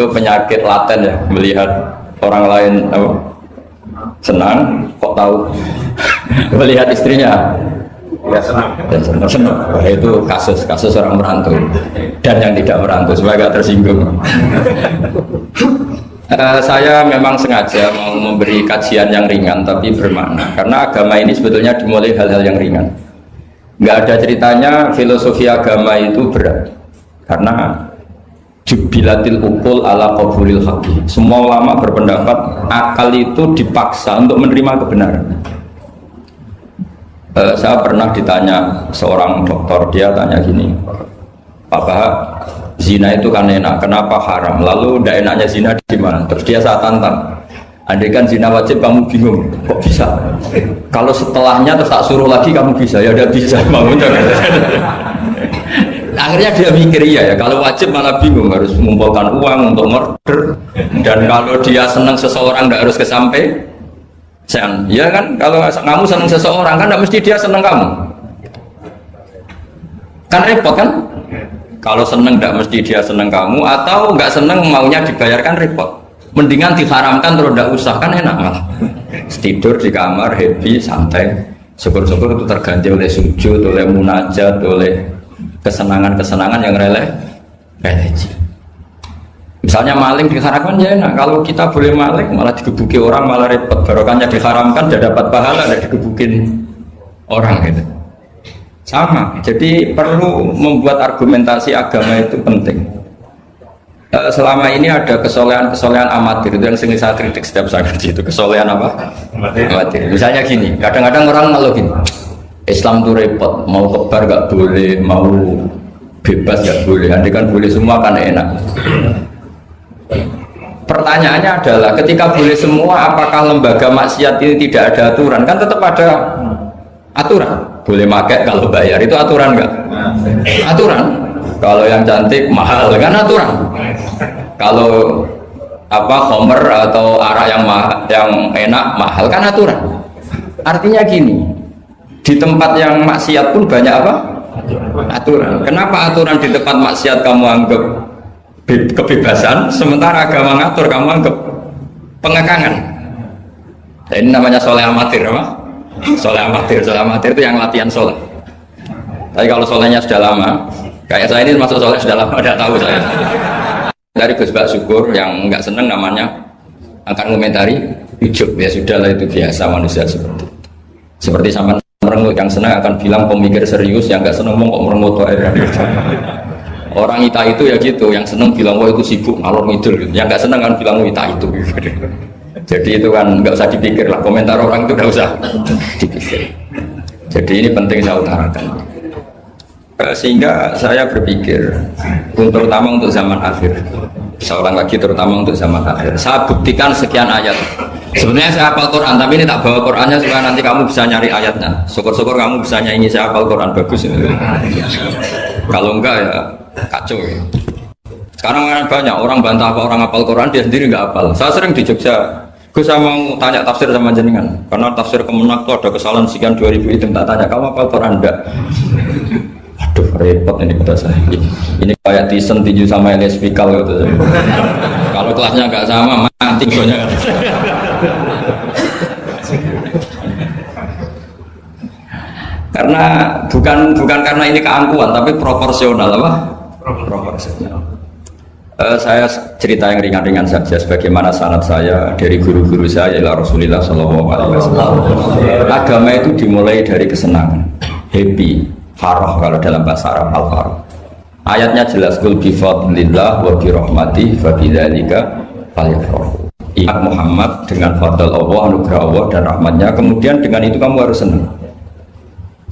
Itu penyakit laten ya, melihat orang lain apa, senang, kok tahu melihat istrinya ya senang. Wah, itu kasus orang merantau dan yang tidak merantau supaya gak tersinggung. Saya memang sengaja mau memberi kajian yang ringan tapi bermakna, karena agama ini sebetulnya dimulai hal-hal yang ringan. Nggak ada ceritanya filosofi agama itu berat, karena jubilatil ukul ala qabulil haqi. Semua ulama berpendapat akal itu dipaksa untuk menerima kebenaran. Saya pernah ditanya seorang dokter, dia tanya gini, Pak Bahak, zina itu kan enak, kenapa haram? Lalu tidak enaknya zina di mana? Terus dia saya tantang, andai kan zina wajib kamu bingung, kok bisa? Kalau setelahnya terus tak suruh lagi kamu bisa? Ya udah bisa, bangun. Akhirnya dia mikir iya ya, kalau wajib malah bingung, harus mengumpulkan uang untuk murder, dan kalau dia senang seseorang tidak harus kesampaian. Ya kan, kalau kamu senang seseorang kan tidak mesti dia senang kamu, kan repot kan? Kalau seneng tidak mesti dia seneng kamu, atau nggak seneng maunya dibayarkan repot. Mendingan diharamkan terus tidak usah, kan enak malah. Tidur di kamar happy santai, syukur-syukur itu terganti oleh sujud, oleh munajat, oleh kesenangan-kesenangan yang religi. Misalnya maling diharamkan ya enak, kalau kita boleh maling malah digebuki orang malah repot. Barokahnya diharamkan tidak dapat pahala, tidak digebukin orang gitu. Sama, jadi perlu membuat argumentasi agama itu penting. Selama ini ada kesolehan-kesolehan amatir, itu yang sering saya kritik setiap saya ngaji itu, kesolehan apa? Amatir. Misalnya gini, kadang-kadang orang malah gini, Islam itu repot, mau kebar gak boleh, mau bebas gak boleh, andai kan boleh semua kan enak. Pertanyaannya adalah, ketika boleh semua, apakah lembaga maksiat ini tidak ada aturan? Kan tetap ada aturan. Boleh pakai kalau bayar, itu aturan enggak? Aturan. Kalau yang cantik mahal kan aturan. Kalau apa khomer atau arak yang enak mahal kan aturan. Artinya gini, di tempat yang maksiat pun banyak apa? Aturan. Kenapa aturan di tempat maksiat kamu anggap kebebasan, sementara agama ngatur kamu anggap pengekangan? Ini namanya soleh amatir, apa? Soleh amatir itu yang latihan soleh. Tapi kalau solehnya sudah lama, kayak saya ini masuk soleh sudah lama, tidak tahu saya. Dari Gus Bak Syukur yang nggak seneng namanya akan komentari ujub, ya sudahlah itu biasa manusia seperti sama merengut. Yang senang akan bilang pemikir serius, yang nggak seneng mau kok merengut. Orang ita itu ya gitu, yang seneng bilang wah itu sibuk ngalor ngidul, yang nggak seneng kan bilang ita itu. Jadi itu kan nggak usah dipikir lah, komentar orang itu nggak usah dipikir. Jadi ini penting saya utarakan. Sehingga saya berpikir, terutama untuk zaman akhir, seorang lagi terutama untuk zaman akhir, saya buktikan sekian ayat. Sebenarnya saya hafal Quran, tapi ini tak bawa Qurannya supaya nanti kamu bisa nyari ayatnya. Syukur-syukur kamu bisa nyanyi saya hafal Quran, bagus ini. Kalau enggak ya kacau ya. Sekarang banyak orang bantah apa orang hafal Quran, dia sendiri nggak hafal. Saya sering di Jogja, gue saya mau tanya tafsir sama jenengan, karena tafsir Kemenak tuh ada kesalahan sekian 2000 itu, tak tanya kamu hafal Quran enggak? Aduh repot ini kata saya. Ini kayak Tyson tinju sama Elias Pikal gitu. Kalau kelasnya nggak sama mati soalnya. Karena bukan karena ini keangkuhan, tapi proporsional apa? Proporsional. Saya cerita yang ringan-ringan saja, sebagaimana sanad saya dari guru-guru saya ila Rasulullah SAW. Agama itu dimulai dari kesenangan, happy, farah kalau dalam bahasa Arab al-farah. Ayatnya jelas, qul bi fadlillah wa bi rahmatihi fa bidzalika falyafrahu. Ingat Muhammad dengan fadl Allah, anugerah Allah dan rahmatnya, kemudian dengan itu kamu harus senang.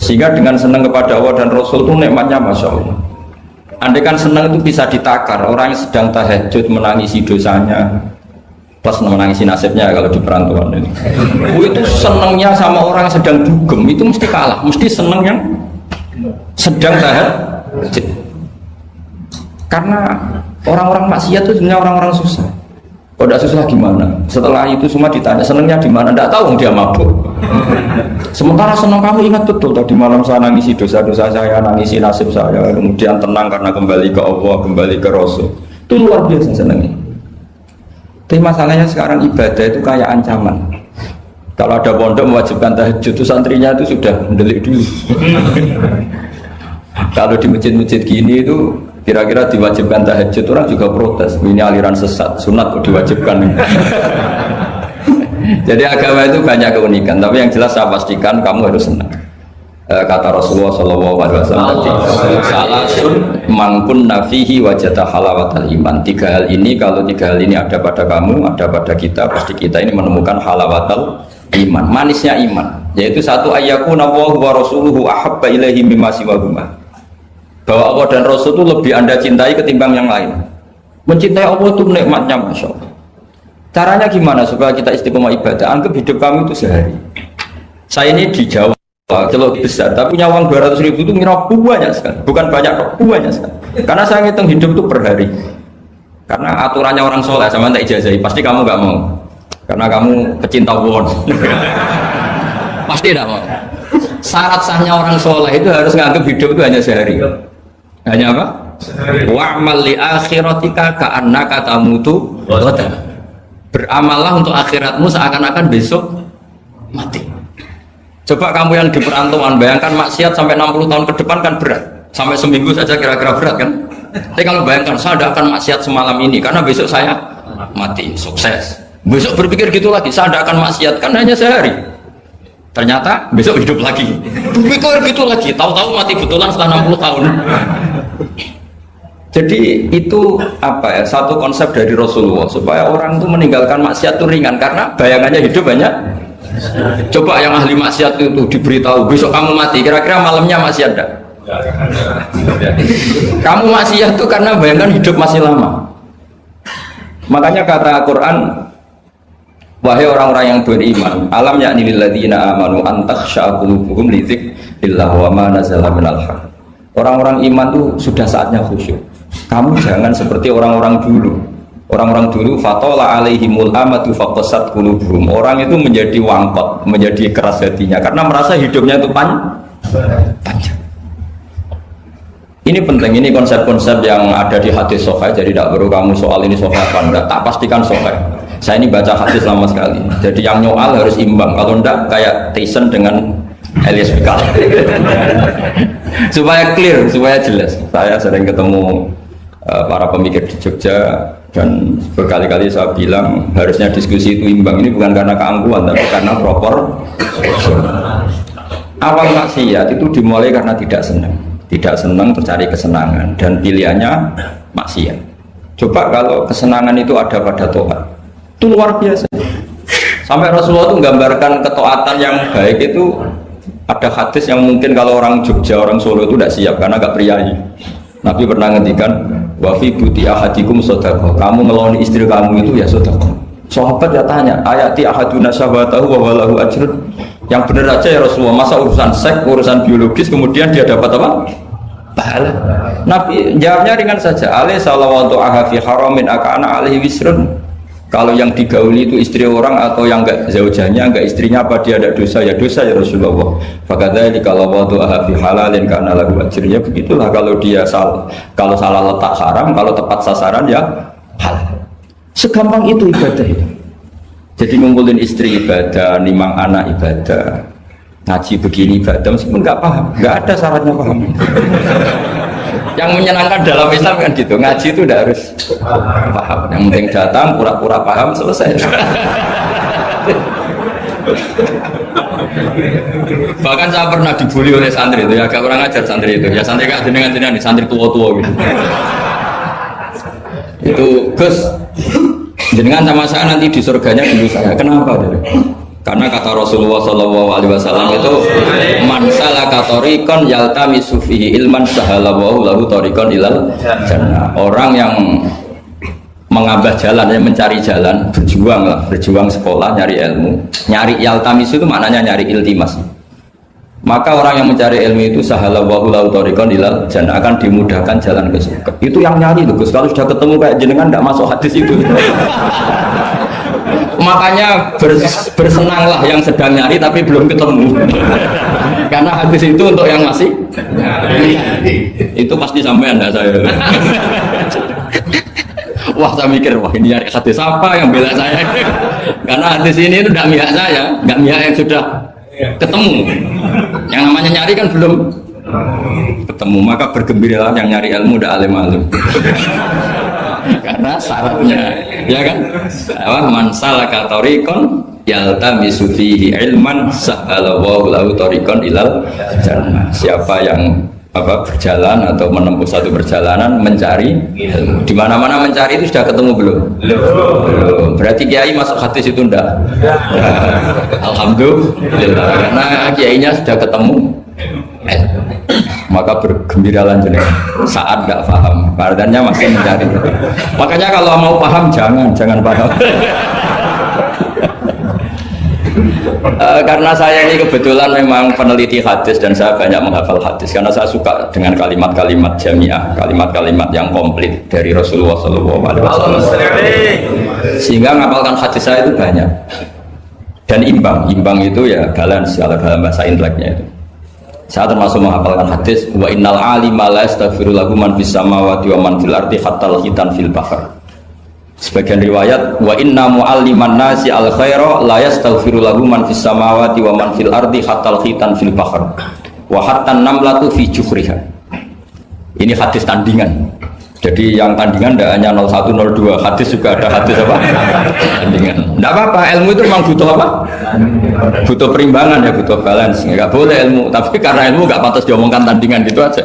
Sehingga dengan senang kepada Allah dan Rasul itu nikmatnya Masya Allah. Andai kan senang itu bisa ditakar, orang yang sedang tahajud menangisi dosanya plus menangisi nasibnya kalau di perantauan ini. Itu senangnya sama orang yang sedang dugem itu mesti kalah, mesti senang yang sedang tahajud. Karena orang-orang maksiat itu sebenarnya orang-orang susah. Kalau tidak susah gimana? Setelah itu semua ditanya senangnya di mana? Tidak tahu dia mabuk. Sementara senang kamu ingat betul tadi malam saya nangisi dosa-dosa saya, nangisi nasib saya, kemudian tenang karena kembali ke Allah, kembali ke Rasul. Itu luar biasa senangnya. Tapi masalahnya sekarang ibadah itu kayak ancaman. Kalau ada pondok mewajibkan tahajud, itu santrinya itu sudah mendelik dulu. Kalau di masjid-masjid gini itu kira-kira diwajibkan tahajud, orang juga protes. Ini aliran sesat, sunat kok diwajibkan. Jadi agama itu banyak keunikan, tapi yang jelas saya pastikan kamu harus senang. Kata Rasulullah SAW tadi, salasun mangkun nafihi wajata halawatal iman. Tiga hal ini, kalau tiga hal ini ada pada kamu, ada pada kita, pasti kita ini menemukan halawatal iman, manisnya iman. Yaitu satu, ayyakuna Allahu wa rasuluhu ahabba ilaihi mimma siwahuma. Bahwa Allah dan Rasul itu lebih Anda cintai ketimbang yang lain. Mencintai Allah itu nikmatnya, Masya Allah. Caranya gimana supaya kita istiqomah ibadah? Anggap hidup kamu itu sehari. Saya ini di Jawa, kalau besar, tapi punya uang 200.000 itu ngira banyak sekali. Bukan banyak, banyak sekali. Karena saya ngitung hidup itu per hari. Karena aturannya orang soleh, sama tak ijazahi, pasti kamu nggak mau. Karena kamu pecinta won. Pasti tidak mau. Syarat sahnya orang soleh itu harus nganggap hidup itu hanya sehari. Hanya apa? Wa'mal li akhiratika ka'annaka tamutu ghadan. Beramallah untuk akhiratmu seakan-akan besok mati. Coba kamu yang di perantauan, bayangkan maksiat sampai 60 tahun ke depan kan berat. Sampai seminggu saja kira-kira berat kan. Tapi kalau bayangkan saya tidak akan maksiat semalam ini karena besok saya mati, sukses. Besok berpikir gitu lagi, saya tidak akan maksiat kan hanya sehari. Ternyata besok hidup lagi. Berpikir gitu lagi, tahu-tahu mati betulan setelah 60 tahun. Jadi itu apa ya, satu konsep dari Rasulullah supaya orang itu meninggalkan maksiat itu ringan karena bayangannya hidup banyak. Coba yang ahli maksiat itu diberitahu besok kamu mati, kira-kira malamnya masih ada. Kamu maksiat itu karena bayangkan hidup masih lama. Makanya kata Quran, wahai orang-orang yang beriman, alam yakni lilladzina amanu an takhsha'a qulubuhum li dzikrillah wa ma nazala minal haq. Orang-orang iman itu sudah saatnya khusyuk. Kamu jangan seperti orang-orang dulu. Orang-orang dulu fatola alaihimul amatu faqasat qulubuhum. Orang itu menjadi wangkot, menjadi keras hatinya karena merasa hidupnya itu panjang. Ini penting, ini konsep-konsep yang ada di hadis sahih. Jadi tidak perlu kamu soal ini sahih apa enggak, tak pastikan sahih. Saya ini baca hadis lama sekali. Jadi yang nyoal harus imbang. Kalau enggak kayak Tyson dengan Elias Pikal. Supaya clear, supaya jelas. Saya sering ketemu para pemikir di Jogja dan berkali-kali saya bilang harusnya diskusi itu imbang. Ini bukan karena keangkuhan tapi karena proper. Awal maksiat itu dimulai karena tidak senang tercari kesenangan dan pilihannya maksiat. Coba kalau kesenangan itu ada pada Tuhan, itu luar biasa. Sampai Rasulullah itu menggambarkan ketaatan yang baik itu. Ada hadis yang mungkin kalau orang Jogja, orang Solo itu tidak siap karena agak priayi. Nabi pernah ngendikan, wa fi buti ahadikum shadaqah. Kamu ngeloni istri kamu itu ya sedekah. Sahabat ya tanya, ayati ahaduna syahwatahu wa walahu ajrun. Yang benar aja ya Rasulullah, masa urusan seks, urusan biologis kemudian dia dapat apa? Pahala. Nabi jawabnya ringan saja, alaihi salawatu aha fi haramin akana alaihi wisrun. Kalau yang digauli itu istri orang atau yang enggak zaujahnya, enggak istrinya, apa dia ada dosa? Ya dosa ya Rasulullah. Fakadzalika kalau waktu fi halalin karena lagu ajrnya begitulah kalau dia kalau salah letak haram, kalau tepat sasaran ya halal. Segampang itu ibadah itu. Jadi ngumpulin istri ibadah, nimang anak ibadah, ngaji begini ibadah meskipun enggak paham, enggak ada syaratnya paham. Yang menyenangkan dalam Islam kan gitu, ngaji itu udah harus paham. Yang penting datang, pura-pura paham, selesai. Bahkan saya pernah dibully oleh santri itu, ya agak kurang ajar santri itu. Ya santri gak jenengan-jenengan nih, santri tua-tua gitu. Itu Gus, jenengan sama saya nanti di surganya dulu saya. Kenapa? Karena kata Rasulullah SAW itu man salaka tariqan yaltamisu fihi ilman sahalallahu lahu tariqan ilal jannah. Orang yang mengambil jalan, yang mencari jalan, berjuang lah, berjuang sekolah, nyari ilmu. Nyari yaltamisu itu maknanya nyari iltimas. Maka orang yang mencari ilmu itu sahalallahu lahu tariqan ilal jannah, akan dimudahkan jalan ke surga. Itu yang nyari loh Gus. Kalau sudah ketemu kayak jenengan enggak masuk hadis itu. Makanya bersenanglah yang sedang nyari tapi belum ketemu. Karena hadis itu untuk yang masih itu pasti sampai Anda saya. Wah saya mikir, wah ini nyari hadis apa yang bela saya? Karena hadis ini itu tidak mihak saya, nggak mihak yang sudah ketemu. Yang namanya nyari kan belum ketemu, maka bergembiralah yang nyari ilmu udah alim-alim. Karena syaratnya, ya kan? Man salaka tariqan yaltamisu fihi ilman sahhalallahu lahu tariqan ilal jannah. Siapa yang berjalan atau menempuh satu perjalanan mencari ilmu. Di mana-mana mencari itu sudah ketemu belum? Belum. Berarti kiai masuk hadis itu enggak? Alhamdulillah. Karena kiainya sudah ketemu. Maka bergembiralah jenengan saat tidak paham, artinya masih mencari. Makanya kalau mau paham jangan paham. Karena saya ini kebetulan memang peneliti hadis dan saya banyak menghafal hadis karena saya suka dengan kalimat-kalimat jamiah, kalimat-kalimat yang komplit dari Rasulullah SAW. Sehingga ngapalkan hadis saya itu banyak dan imbang itu ya balance kalau dalam bahasa inteleknya itu. Saya termasuk menghafalkan hadis wa innal alima la yastaghfiru lahu man fis samawati wa man fil ardi hatta al-hitan fil bahr. Sebagian riwayat wa inna mu'alliman nasi al khaira la yastaghfiru lahu man fis samawati wa man fil ardi hatta al-hitan fil bahr wa hatta an-namlatu fi juhriha. Ini hadis tandingan. Jadi yang tandingan tidak hanya 01, 02, hadis juga ada hadis apa? Tandingan. Tidak apa-apa, ilmu itu memang butuh apa? Butuh perimbangan ya, butuh balance. Nggak boleh ilmu, tapi karena ilmu nggak pantas diomongkan tandingan gitu aja.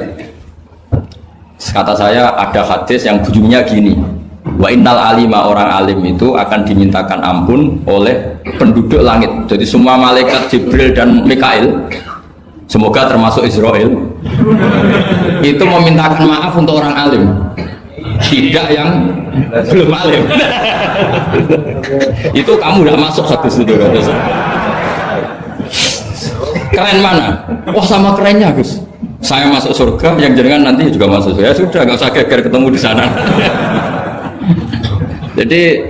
Kata saya ada hadis yang bunyinya gini. Wa innal alima, orang alim itu akan dimintakan ampun oleh penduduk langit. Jadi semua malaikat Jibril dan Mikail, semoga termasuk Israel, itu memintakan maaf untuk orang alim, tidak yang belum alim. Itu kamu udah masuk hadis itu. Keren mana? Wah sama kerennya Gus. Saya masuk surga, yang jenengan nanti juga masuk surga. Ya sudah, nggak usah geger ketemu di sana. Jadi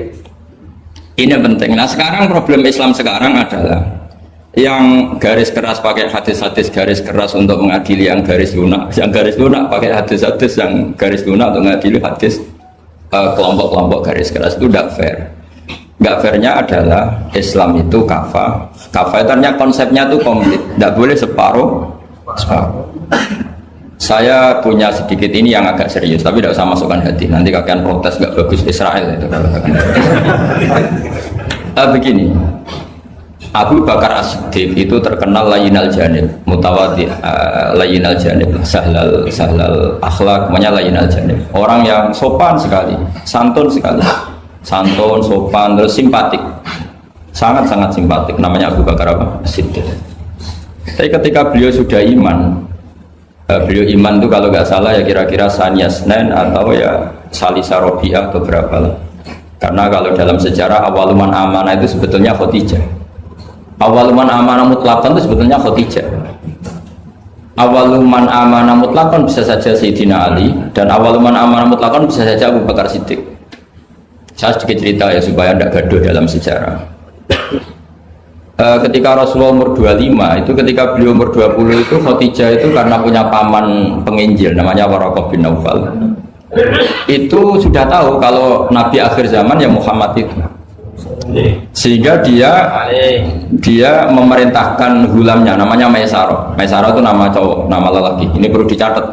ini penting. Nah sekarang problem Islam sekarang adalah yang garis keras pakai hadis-hadis garis keras untuk mengadili yang garis lunak pakai hadis-hadis yang garis lunak untuk mengadili hadis kelompok-kelompok garis keras. Itu tidak fair. Nggak fairnya adalah Islam itu kafah itu artinya konsepnya itu komplit, tidak boleh separuh. Saya punya sedikit ini yang agak serius, tapi tidak usah masukkan hati. Nanti kalian protes nggak bagus Israel itu. Begini, Abu Bakar As-Siddiq itu terkenal layyinal janib, mutawadi, layyinal janib, sahlal akhlak, namanya layyinal janib. Orang yang sopan sekali, santun sekali, santun, sopan, terus simpatik, sangat-sangat simpatik. Namanya Abu Bakar As-Siddiq. Tapi ketika beliau sudah iman, beliau iman itu kalau nggak salah ya kira-kira Saniyah Snen atau ya Salisa Robiah atau berapa lah. Karena kalau dalam sejarah awaluman amanah itu sebetulnya Khadijah. Awaluman amanah mutlakon itu sebetulnya Khadijah. Awaluman amanah mutlakon bisa saja Sayyidina Ali, dan awaluman amanah mutlakon bisa saja Abu Bakar Siddiq. Saya sedikit cerita ya supaya tidak gaduh dalam sejarah. Ketika Rasulullah umur 25 itu, ketika beliau umur 20 itu Khadijah itu karena punya paman penginjil namanya Waraqah bin Naufal, itu sudah tahu kalau Nabi akhir zaman ya Muhammad itu, sehingga dia memerintahkan hulamnya namanya Maisarah. Maisarah itu nama cowok, nama lelaki. Ini perlu dicatat.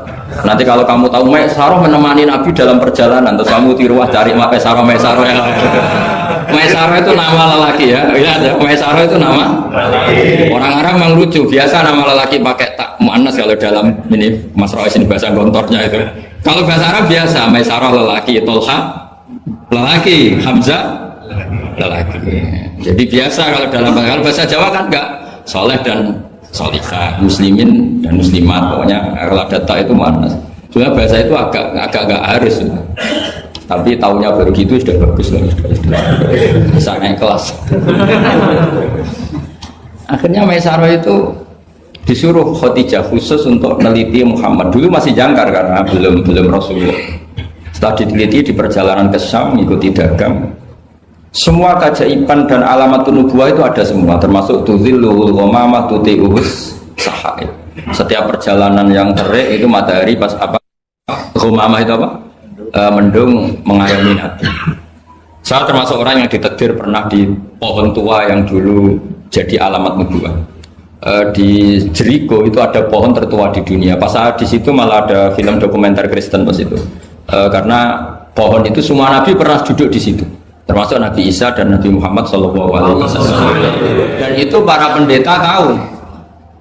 Nanti kalau kamu tahu Maisarah menemani Nabi dalam perjalanan, terus kamu tiruah cari Maisarah yang Maisarah itu nama lelaki ya. Iya, Maisarah itu nama. Orang Arab memang lucu. Biasa nama lelaki pakai tak muannas kalau dalam ini Mas Rois ini bahasa gontornya itu. Kalau bahasa Arab biasa Maisarah lelaki, Tolha lelaki, Hamzah lelaki. Jadi biasa kalau dalam bahasa Jawa kan enggak soleh dan solihah, muslimin dan muslimat. Pokoknya kalau ada tak itu muannas. Sebenarnya bahasa itu agak harus. Tapi tahunya baru gitu sudah bagus lah, bisa naik kelas. Akhirnya Maisarah itu disuruh Khadijah khusus untuk meneliti Muhammad. Dulu masih jangkar karena belum Rasulullah. Setelah diteliti di perjalanan ke Syam, mengikuti dagang, semua keajaiban dan alamat nubuwah itu ada semua, termasuk tuzilluhul ghamamah tuti'uhus sahaib. Setiap perjalanan yang terik itu matahari pas apa? Ghamamah itu apa? mendung mengayomi Nabi. Saya termasuk orang yang ditakdir pernah di pohon tua yang dulu jadi alamat nubuwah. Di Jericho itu ada pohon tertua di dunia. Pas saat di situ malah ada film dokumenter Kristen pas itu. Karena pohon itu semua nabi pernah duduk di situ, termasuk Nabi Isa dan Nabi Muhammad SAW. Dan itu para pendeta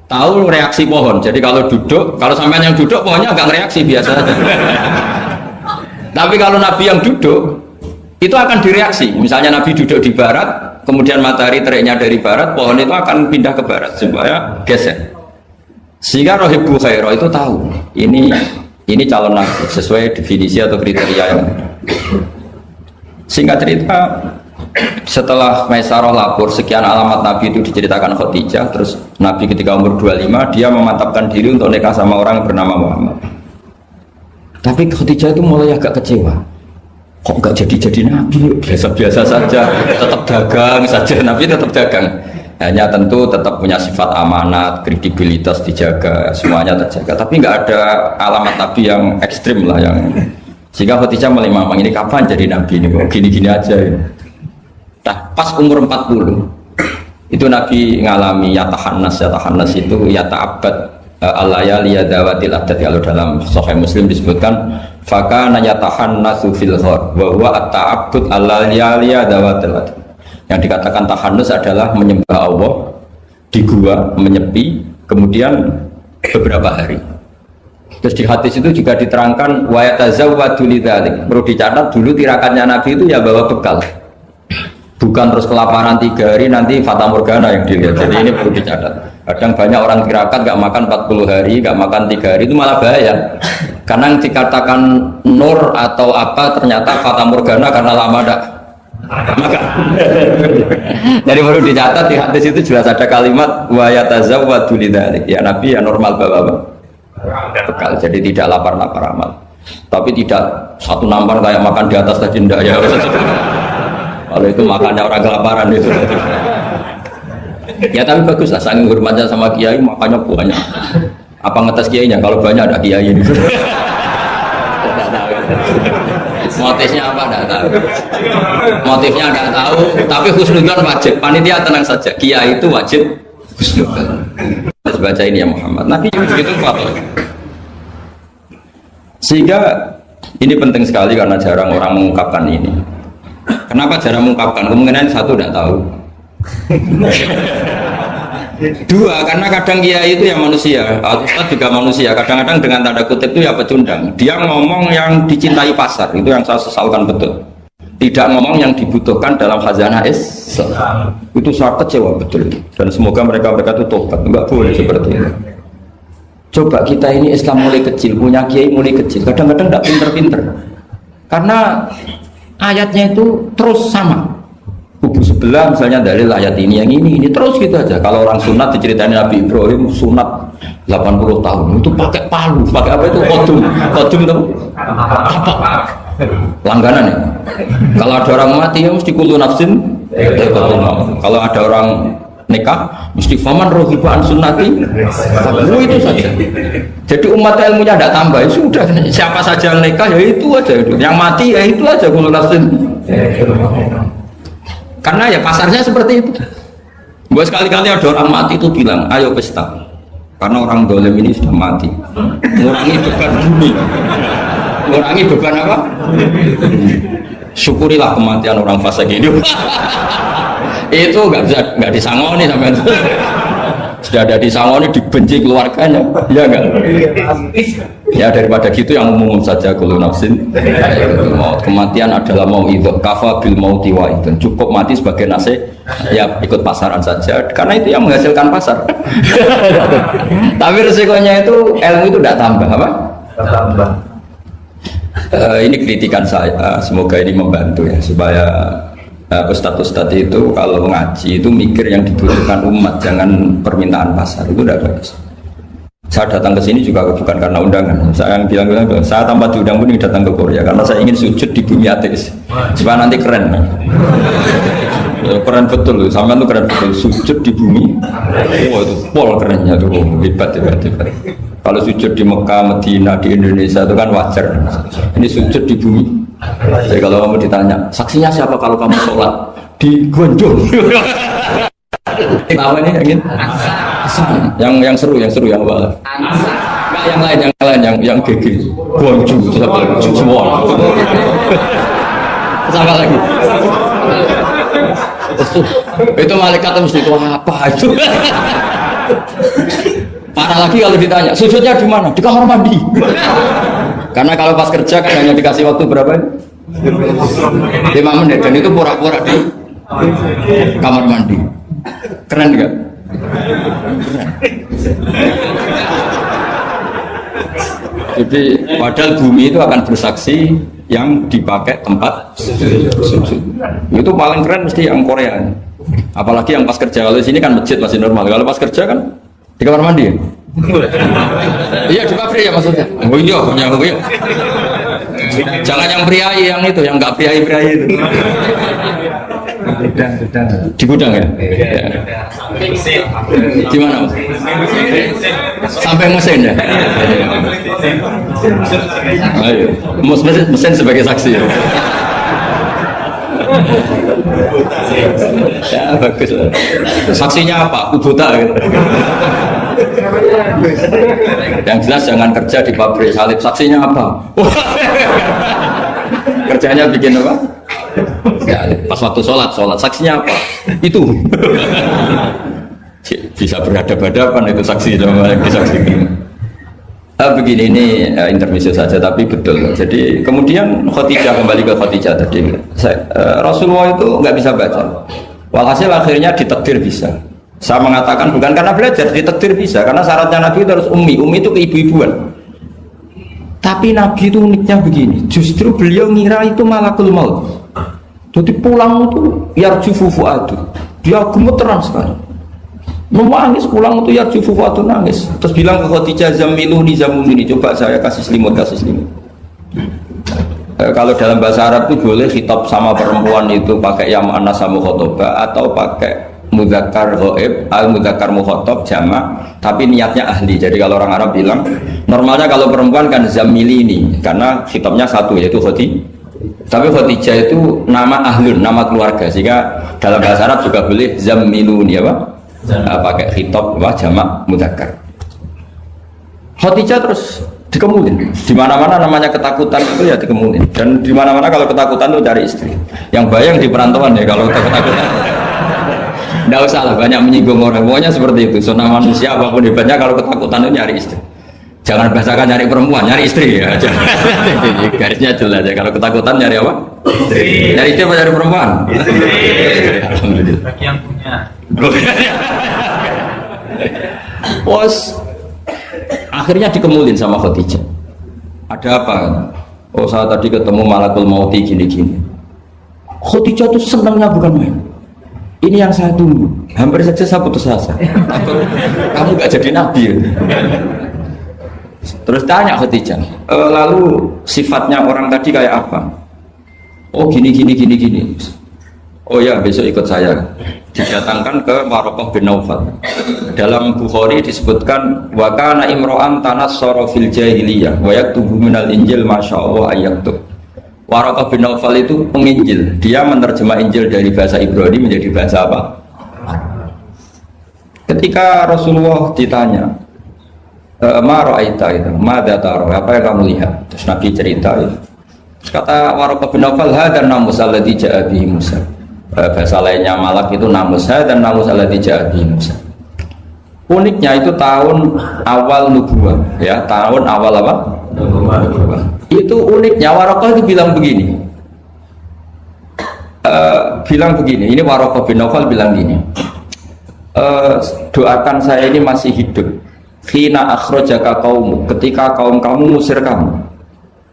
tahu reaksi pohon. Jadi kalau duduk, kalau sampai yang duduk pohonnya agak reaksi biasa saja. Tapi kalau nabi yang duduk itu akan direaksi. Misalnya nabi duduk di barat, kemudian matahari teriknya dari barat, pohon itu akan pindah ke barat supaya geser. Sehingga Rohibu Khairah itu tahu ini calon nabi sesuai definisi atau kriteria yang. Singkat cerita, setelah Maisarah lapor sekian alamat nabi itu diceritakan Khadijah, terus nabi ketika umur 25 dia memantapkan diri untuk nikah sama orang bernama Muhammad. Tapi Khadijah itu mulai agak kecewa. Kok nggak jadi nabi, biasa-biasa saja, tetap dagang saja, nabi tetap dagang, hanya tentu tetap punya sifat amanat, kredibilitas dijaga, semuanya terjaga, tapi nggak ada alamat nabi yang ekstrim lah yang sehingga Khadijah mulai mamang ini kapan jadi nabi ini kok gini-gini aja ya. Nah pas umur 40 itu nabi ngalami yatahannas itu yata'abbad al-layali yadawatil abdad. Kalau dalam Sahih Muslim disebutkan fakana yatahannasu fil ghar wa huwa at-ta'abbud al-layali yadawatil abdad. Yang dikatakan tahannus adalah menyembah Allah di gua, menyepi, kemudian beberapa hari. Terus di hadis itu juga diterangkan wa yatazawwadu lidzalik. Perlu dicatat dulu tirakannya nabi itu ya bawa bekal. Bukan terus kelaparan 3 hari nanti fata morgana yang dilihat. Jadi ini perlu dicatat. Kadang banyak orang tirakat gak makan 40 hari, gak makan 3 hari, itu malah bahaya. Karena yang dikatakan nur atau apa ternyata fata morgana karena lama gak makan. Jadi perlu dicatat di hadis itu jelas ada kalimat wa yatazawwadu lidzalik. Ya nabi ya normal bawa bekal. Jadi tidak lapar-lapar amal. Tapi tidak satu nampan kayak makan di atas tadi ndak ya. Kalau itu makannya orang kelaparan itu. Ya tapi bagus lah, saking hormatnya sama kiai makannya banyak. Apa ngetes kiainya? Kalau banyak ada kiai ini. Motifnya apa tidak tahu. Motifnya tidak tahu. Tapi husnudzon wajib. Panitia tenang saja. Kiai itu wajib husnudzon. Harus baca ini ya Muhammad. Nabi begitu fatwa. Sehingga ini penting sekali karena jarang orang mengungkapkan ini. Kenapa jarang mengungkapkan? Kemungkinan satu tidak tahu. Dua, karena kadang kiai itu ya manusia, Ustaz juga manusia. Kadang-kadang dengan tanda kutip itu ya pecundang. Dia ngomong yang dicintai pasar, itu yang saya sesalkan betul. Tidak ngomong yang dibutuhkan dalam khazanah Islam. Itu saya kecewa betul. Dan semoga mereka itu tobat. Enggak boleh seperti itu. Coba kita ini Islam mulai kecil, punya kiai mulai kecil. Kadang-kadang tidak pinter-pinter. Karena ayatnya itu terus sama. Kubu sebelah misalnya dalil ayat ini yang ini terus gitu aja. Kalau orang sunat diceritain Nabi Ibrahim sunat 80 tahun itu pakai palu, pakai apa itu kodum itu apa langganan ya. Kalau ada orang mati ya mesti kullu nafsin kalau ada orang nikah mesti faman rohibaan sunnati itu saja. Jadi umat ilmunya tidak tambah, ya sudah siapa saja yang nikah ya itu aja, yang mati ya itu aja kullu nafsin. Karena ya pasarnya seperti itu. Buat sekali-kali ada orang mati itu bilang, ayo pesta. Karena orang dolim ini sudah mati. Ngurangi beban bumi. Ngurangi beban apa? Syukurilah kematian orang fasik ini. Itu nggak disangoni sama itu. Sudah ada disangoni, dibenci keluarganya, ya enggak? Ya daripada gitu yang umum saja kullu nafsin maut. Kematian adalah mau itu kafa bil mauti wa itu cukup mati sebagai nasihat ya ikut pasaran saja karena itu yang menghasilkan pasar. Tapi resikonya itu ilmu itu tidak tambah apa? Tambah. Ini kritikan saya, semoga ini membantu ya supaya ustadz-ustadz itu kalau ngaji itu mikir yang dibutuhkan umat, jangan permintaan pasar, itu tidak bagus. Saya datang ke sini juga bukan karena undangan. Saya yang bilang saya tanpa diundang pun datang ke Korea karena saya ingin sujud di bumi ateis supaya nanti keren. Keren betul, sama itu keren betul, sujud di bumi. Oh itu pol kerennya tuh, hebat. Kalau sujud di Mekah, Medina, di Indonesia itu kan wajar. Ini sujud di bumi. Jadi kalau kamu ditanya, saksinya siapa kalau kamu sholat di Gonjong? Tahu ini yang seru yang apa? Enggak yang lain yang GG. Gonjong semua. Sama lagi. Itu malaikat mesti itu apa itu? Parah lagi kalau ditanya, sujudnya di mana? Di kamar mandi. Karena kalau pas kerja kan hanya dikasih waktu berapa? 5 menit dan itu pura-pura di kamar mandi. Keren nggak? Jadi padahal bumi itu akan bersaksi yang dipakai tempat sujud. Itu paling keren mesti yang Korea. Apalagi yang pas kerja. Kalau di sini kan masjid masih normal. Kalau pas kerja kan di kamar mandi ya? Iya di pabrik ya maksudnya. Oh iya. Jangan yang priai yang itu, yang nggak priai itu. Di gudang ya? Gimana? Sampai mesin ya? Ayo, mesin sebagai saksi ya? Ya bagus. Saksinya apa? Buta gitu. Yang jelas jangan kerja di pabrik salib. Saksinya apa? Kerjanya bikin apa? Ya, pas waktu sholat saksinya apa? Itu bisa berhadapan-hadapan itu saksi sama yang disaksikan. Begini ini intermezzo saja tapi betul. Jadi kemudian Khadijah kembali ke Khadijah tadi. Rasulullah itu nggak bisa baca. Walhasil akhirnya ditakdir bisa. Saya mengatakan bukan karena belajar, ditakdir bisa. Karena syaratnya Nabi itu harus ummi. Ummi itu keibu-ibuan. Tapi Nabi itu uniknya begini. Justru beliau ngira itu malakul maut. Jadi pulang itu yarju fufu'atu. Dia gemeteran sekali. Nangis pulang itu yarju fufu'atu nangis. Terus bilang ke Khadijah zamiluni zamiluni. Coba saya kasih selimut. Kalau dalam bahasa Arab itu boleh khitab sama perempuan itu pakai ya mu'annas sama khotoba atau pakai mudzakkar ghaib al mudzakkar mukhatab jamak tapi niatnya ahli. Jadi kalau orang Arab bilang normalnya kalau perempuan kan zamili ini karena khitabnya satu yaitu Khadijah. Tapi Khadijah itu nama ahlun, nama keluarga sehingga dalam bahasa Arab juga boleh zamiluni apa? Pakai khitab jamak mudzakkar. Khadijah terus dikemulin. Di mana-mana namanya ketakutan itu ya dikemulin. Dan di mana-mana kalau ketakutan itu cari istri. Yang bayang di perantauan ya kalau ketakutan. Tidak usah lah banyak menyinggung orang. Pokoknya seperti itu. Sunnah manusia apapun hebatnya kalau ketakutan itu nyari istri. Jangan bahasakan nyari perempuan, nyari istri ya. Garisnya jelas ya. Kalau ketakutan nyari apa? Istri. Nyari istri apa nyari perempuan? Istri. Alhamdulillah. Bagi yang punya. Bos. Akhirnya dikemulin sama Khadijah. Ada apa? Oh saya tadi ketemu malakul mauti gini-gini. Khadijah tuh senangnya bukan main. Ini yang saya tunggu. Hampir saja saya putus asa. Kamu gak jadi nabi ya? Terus tanya Khadijah, lalu sifatnya orang tadi kayak apa? Oh gini. Oh ya besok ikut saya. Didatangkan ke Waraqah bin Naufal. Dalam Bukhari disebutkan wa kana imro'an tanassara fil jahiliyah wa yaktubu minal injil masyaallah ayaktub. Waraqah bin Naufal itu penginjil. Dia menerjemah Injil dari bahasa Ibrani menjadi bahasa apa? Ketika Rasulullah ditanya, ma ra'aita itu, madza tara? Apa yang kamu lihat? Terus Nabi cerita itu. Terus kata Waraqah bin Naufal, hadan namus alladzi ja'a bihi Musa. Bahasa lainnya malak itu namus hadan namus alladzi ja'a bihi Musa. Uniknya itu tahun awal nubuwah, ya, tahun awal apa? Nubuwah. Itu uniknya Waraqah itu bilang begini. Ini Waraqah bin Naufal bilang gini. Doakan saya ini masih hidup. Khina akhrajaka qaumuk, ketika kaum kamu ngusir kamu.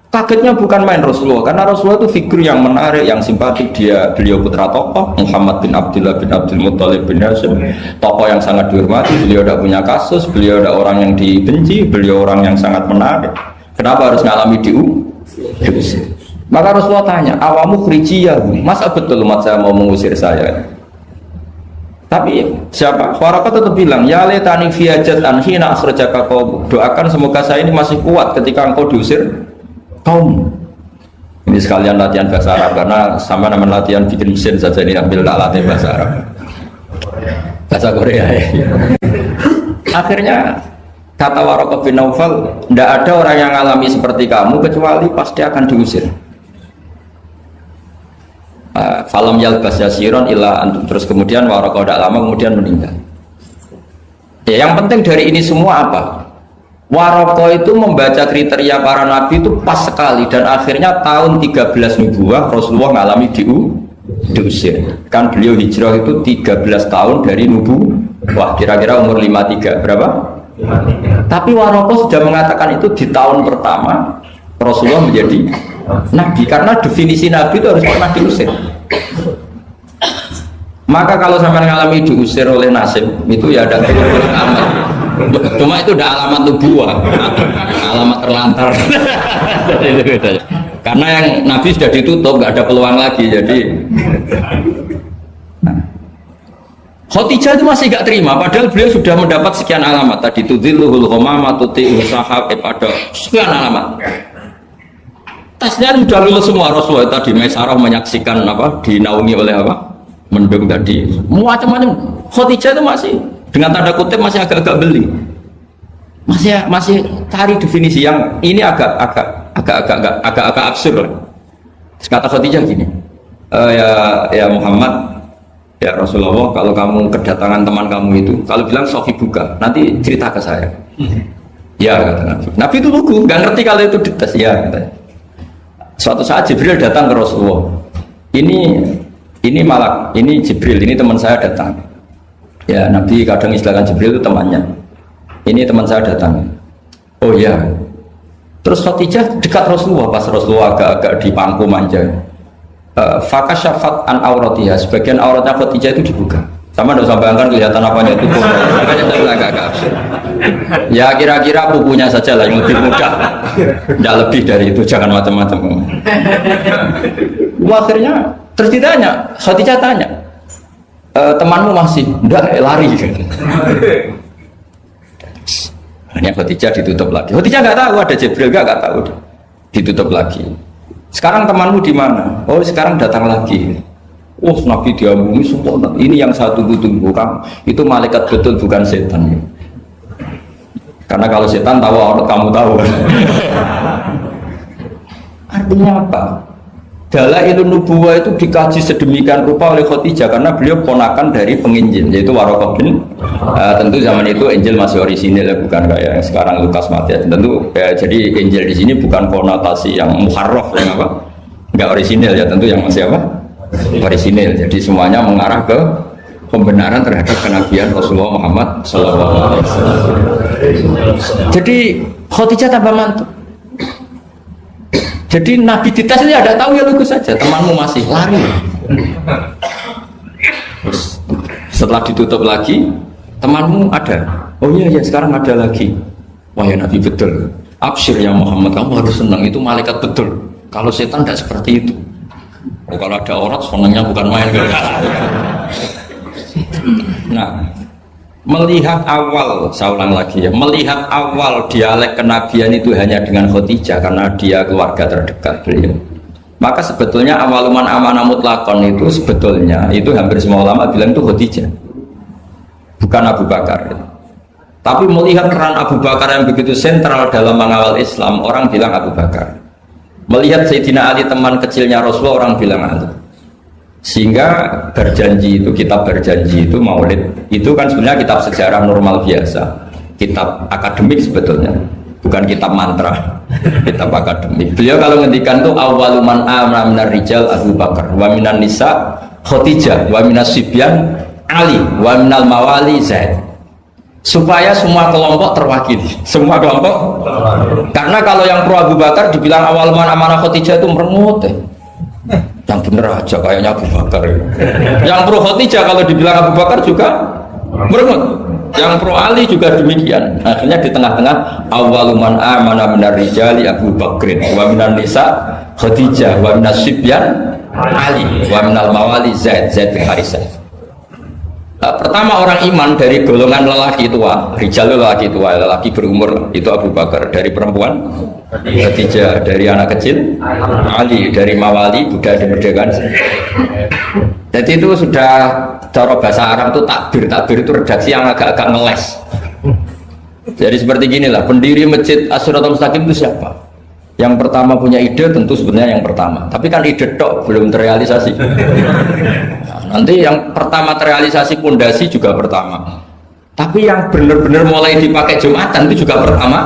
Kagetnya bukan main Rasulullah, karena Rasulullah itu figur yang menarik, yang simpatik. Beliau putra tokoh Muhammad bin Abdullah bin Abdul Muttalib bin Hashim, tokoh yang sangat dihormati. Beliau tidak punya kasus, beliau tidak orang yang dibenci, beliau orang yang sangat menarik. Kenapa harus ngalami diusir? Maka Rasulullah tanya, awamu khrijiyah, masa betul umat saya mau mengusir saya? Tapi siapa? Waraqah tetap bilang, ya letani fiyajat anhina akhrajaka qaum. Doakan semoga saya ini masih kuat ketika engkau diusir kaum. Ini sekalian latihan bahasa Arab karena sama nama latihan bikin mesin saja ini ambil latihan bahasa Arab. Bahasa Korea ya. Akhirnya kata Waraqah bin Naufal, tidak ada orang yang alami seperti kamu kecuali pasti akan diusir. Falam yalbas yasiron illa antum, terus kemudian Waraqah tidak lama kemudian meninggal. Ya, yang penting dari ini semua apa? Waraqah itu membaca kriteria para nabi itu pas sekali dan akhirnya tahun 13 nubuwah Rasulullah mengalami diusir. Kan beliau hijrah itu 13 tahun dari nubuwah, kira-kira umur 53 berapa? 53. Tapi Waraqah sudah mengatakan itu di tahun pertama Rasulullah menjadi nabi, karena definisi nabi itu harus pernah diusir. Maka kalau sampai mengalami diusir oleh nasib itu ya ada amat. Cuma itu udah alamat nubuwah, alamat terlantar. Karena yang nabi sudah ditutup, nggak ada peluang lagi. Jadi Khadijah itu masih gak terima, padahal beliau sudah mendapat sekian alamat tadi, tudzilluhul ghamama tuti'u sahab, pada sekian alamat. Tasnya sudah lulus semua. Rasulullah tadi Maisarah menyaksikan apa, dinaungi oleh apa, mendung tadi, macam-macam. Khadijah itu masih dengan tanda kutip masih agak-agak beli, masih cari definisi yang ini agak absurd. Kata Khadijah gini, ya Muhammad, ya Rasulullah, kalau kamu kedatangan teman kamu itu, kalau bilang sohibuka, nanti cerita ke saya. Ya kata Nabi. Nabi itu lugu, nggak ngerti kalau itu dites. Ya katanya. Suatu saat Jibril datang ke Rasulullah. Ini malak, ini Jibril, ini teman saya datang. Ya Nabi kadang istilahkan Jibril itu temannya. Ini teman saya datang. Oh ya. Terus Khadijah dekat Rasulullah, pas Rasulullah agak-agak di pangku manja. Fakasyafat an auratiha, sebagian auratnya Khadijah itu dibuka. Sama tidak usah bayangkan kelihatan apanya itu. Makanya agak absurd. Ya kira-kira bukunya saja lah yang lebih mudah. Tidak lebih dari itu, jangan macam-macam. Akhirnya terus ditanya, Khadijah tanya, temanmu masih? Tidak, lari. Akhirnya Khadijah ditutup lagi. Khadijah nggak tahu ada Jibril, nggak tahu. Ditutup lagi. Sekarang temanmu di mana? Oh sekarang datang lagi. Oh Nabi diamuni sempurna. Ini yang saya tunggu-tunggu, kan? Itu malaikat betul, bukan setan. Karena kalau setan tahu aurat kamu tahu. Artinya apa? Dalailun nubuwah itu dikaji sedemikian rupa oleh Khadijah karena beliau ponakan dari penginjil, yaitu Waraqah bin. Tentu zaman itu Injil masih orisinil, bukan kayak yang sekarang Lukas Matius. Tentu jadi Injil di sini bukan konotasi yang muharraf, yang apa? Enggak orisinil ya, tentu yang masih apa? Orisinil. Jadi semuanya mengarah ke pembenaran terhadap kenabian Rasulullah Muhammad SAW. Jadi Khadijah tambah mantap. Jadi Nabi dites ini ada tahu ya, lugu saja. Temanmu masih lari. Terus, setelah ditutup lagi, temanmu ada. Oh iya ya sekarang ada lagi. Wah ya Nabi betul. Absyir ya Muhammad, kamu harus senang, itu malaikat betul. Kalau setan tidak seperti itu. Oh, kalau ada orang senangnya bukan main. Nah, melihat awal, saya ulang lagi ya, melihat awal dialek kenabian itu hanya dengan Khadijah karena dia keluarga terdekat beliau. Maka sebetulnya awaluman amanah mutlakon itu sebetulnya itu hampir semua ulama bilang itu Khadijah, bukan Abu Bakar. Tapi melihat peran Abu Bakar yang begitu sentral dalam mengawal Islam, orang bilang Abu Bakar. Melihat Sayyidina Ali teman kecilnya Rasulullah, orang bilang Ali. Sehingga berjanji itu, kitab berjanji itu, maulid itu kan sebenarnya kitab sejarah normal biasa, kitab akademik sebetulnya, bukan kitab mantra, kitab akademik. Beliau kalau ngendikan tuh awaluman amana minar rijal Abu Bakar, wa minan nisa Khadijah, wa minas sibyan Ali, wa minal mawali Zaid. Supaya semua kelompok terwakili, semua kelompok. Karena kalau yang pro Abu Bakar dibilang awal amanah Khadijah itu merengut. Yang bener aja kayaknya Abu Bakar. Yang pro Khadijah kalau dibilang Abu Bakar juga merengut. Yang pro Ali juga demikian. Akhirnya di tengah-tengah awaluman amana minar rijali Abu Bakrin, wa minan nisa Khadijah, wa minas sibyan Ali, wa minal mawali Zaid bin Harisah. Pertama orang iman dari golongan lelaki tua, rijal lelaki tua, lelaki berumur itu Abu Bakar, dari perempuan Khadijah, dari anak kecil Ali, dari mawali budak dimerdekakan. Jadi itu sudah cara bahasa Arab itu takbir itu redaksi yang agak-agak ngeles. Jadi seperti ginilah, pendiri masjid As-Siratal Mustaqim itu siapa? Yang pertama punya ide tentu sebenarnya yang pertama, tapi kan ide tok belum terrealisasi. Nah, nanti yang pertama terrealisasi pondasi juga pertama, tapi yang benar-benar mulai dipakai Jumatan itu juga pertama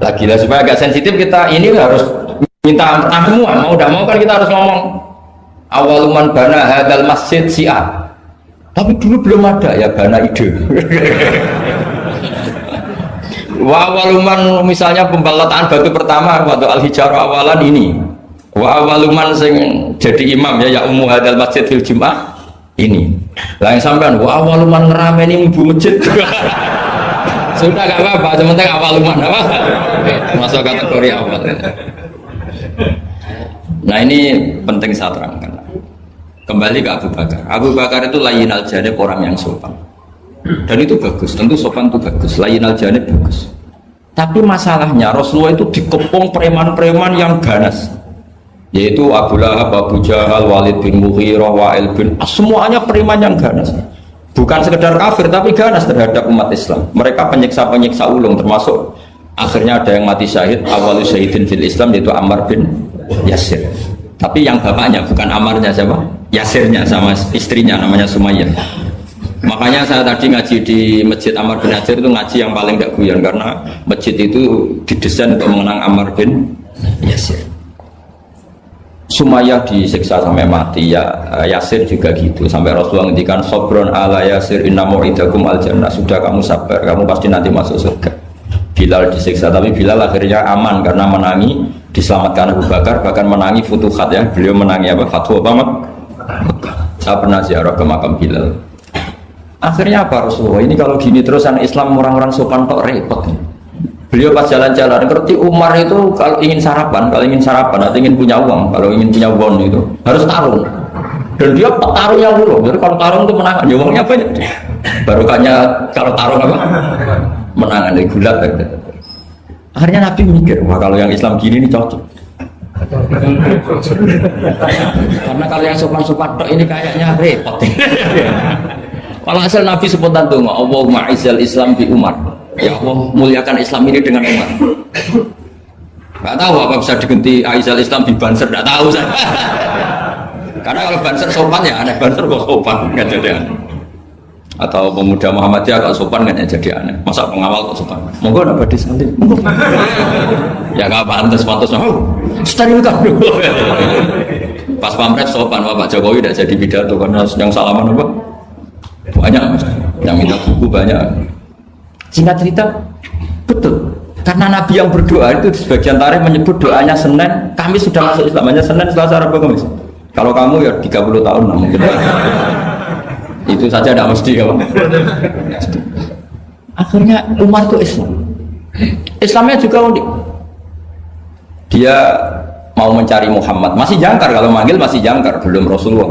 lagi lah. Supaya agak sensitif kita ini harus minta semua, mau udah mau kan kita harus ngomong awaluman bana hadal masjid si'ah, tapi dulu belum ada ya bana ide. Wa awaluman misalnya pembalataan batu pertama waktu al-hijarah awalan ini, wa awaluman sing jadi imam ya ummu hadal masjid fil jum'ah ini lah yang sampean wa awaluman ngerameni ibu masjid. Sudah gak apa-apa, sementing awaluman apa masuk kategori awal. Nah ini penting saya terangkan. Kembali ke Abu Bakar. Abu Bakar itu layinal janib, orang yang sopan. Dan itu bagus, tentu sopan itu bagus, layinal janib bagus. Tapi masalahnya Rasulullah itu dikepung preman-preman yang ganas, yaitu Abu Lahab, Abu Jahal, Walid bin Mughirah, Wa'il bin semuanya preman yang ganas. Bukan sekedar kafir tapi ganas terhadap umat Islam. Mereka penyiksa-penyiksa ulung, termasuk akhirnya ada yang mati syahid, awal syahidin fil Islam, yaitu Ammar bin Yasir. Tapi yang bapaknya bukan Ammarnya, siapa? Yasirnya, sama istrinya namanya Sumayyah. Makanya saya tadi ngaji di Masjid Ammar bin Yasir itu ngaji yang paling gak guyon, karena masjid itu didesain untuk mengenang Ammar bin Yasir. Sumayyah disiksa sampai mati, ya Yasir juga gitu, sampai Rasulullah ngendikan sobron ala Yasir inna mu'idakum al jannah, sudah kamu sabar, kamu pasti nanti masuk surga. Bilal disiksa, tapi Bilal akhirnya aman karena menangi, diselamatkan Abu Bakar, bahkan menangi futuhat ya, beliau menangi apa? Fatwa Mekah. Saya pernah ziarah ke makam Bilal. Akhirnya apa Rasulullah? Ini kalau gini terus anak Islam orang-orang sopan kok repot. Beliau pas jalan-jalan ngerti Umar itu kalau ingin sarapan atau ingin punya uang, kalau ingin punya bon itu harus tarung. Dan dia petarung yang dulu. Jadi kalau tarung itu menang, ya uangnya banyak. Barokahnya kalau tarung apa? Menangan dari gulat. Akhirnya Nabi mikir, wah kalau yang Islam gini ini cocok. Karena kalau yang sopan-sopan ini kayaknya repot. Kalau asal Nabi spontan tuh, Allahumma izzal Islam bi Umar. Ya Allah, muliakan Islam ini dengan Umar. Gak tahu apa bisa diganti izzal Islam di Banser, gak tahu saya. Karena kalau Banser sopan ya aneh, Banser kok sopan, nggak jadi aneh. Atau pemuda Muhammadiyah kalau sopan nggak jadi aneh. Masa pengawal kok sopan? Monggo nak badhe santai. Ya nggak pantas, sterilkan dulu. Pas pampres sopan, Pak Jokowi tidak jadi pidato karena yang salaman apa? Banyak yang minta buku banyak. Singkat cerita betul, karena Nabi yang berdoa itu di sebagian tarikh menyebut doanya Senin, kami sudah masuk Islam, hanya Senin, Selasa, Rabu, Kamis. Kalau kamu ya 30 tahun nah mungkin itu saja tidak mesti ya Pak. Akhirnya Umar itu Islamnya juga unik. Dia mau mencari Muhammad, masih jangkar, kalau manggil masih jangkar, belum Rasulullah.